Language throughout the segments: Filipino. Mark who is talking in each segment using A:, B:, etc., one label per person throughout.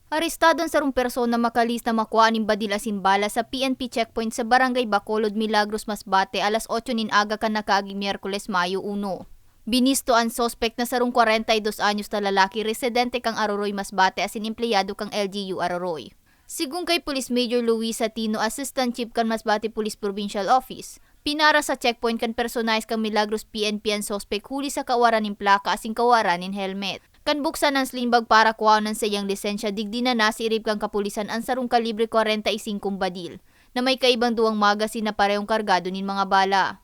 A: Arestado ang sarong persona makalis na makuha ng badil asin bala sa PNP checkpoint sa Barangay Bacolod, Milagros, Masbate, alas 8 nin aga kan nakaaging Miyerkules, Mayo 1. Binisto ang sospek na sarong 42 anyos na lalaki residente kang Aroroy, Masbate asin empleyado kang LGU Aroroy. Sigung kay Police Major Luisa Tino, Assistant Chief kan Masbate Police Provincial Office, pinara sa checkpoint kan personalis kang Milagros PNP ang sospek huli sa kawaran ng plaka asin kawaran ng helmet. Kan buksan ang slimbag para kuhanan sa iyang lisensya, digdi na nasirip kang kapulisan ang sarong kalibre 45 badil na may kaibang duwang magasin na parehong kargado nin mga bala.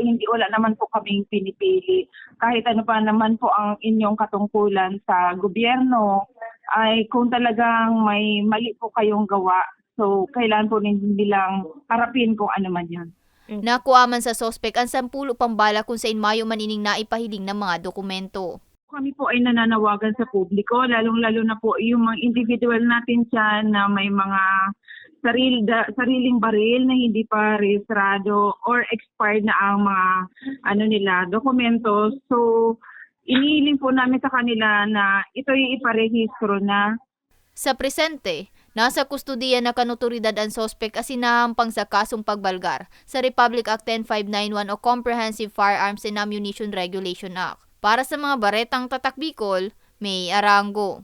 B: Hindi wala naman po kaming pinipili. Kahit ano pa naman po ang inyong katungkulan sa gobyerno, ay kung talagang may mali po kayong gawa, so kailan po nilang harapin kung ano man yan.
A: Nakuha man sa sospek ang 10 pambala kung saan Mayo manining naipahiling ng mga dokumento.
B: Kami po ay nananawagan sa publiko, lalong-lalo na po yung mga individual natin dyan na may mga sariling baril na hindi pa rehistrado or expired na ang mga dokumento. So, inihiling po namin sa kanila na ito'y iparehistro na.
A: Sa presente, nasa kustudiya na kanutoridad ang sospek asin nahampang sa kasong pagbalgar sa Republic Act 10591 o Comprehensive Firearms and Ammunition Regulation Act. Para sa mga baretang tatak Bicol, Mae Arango.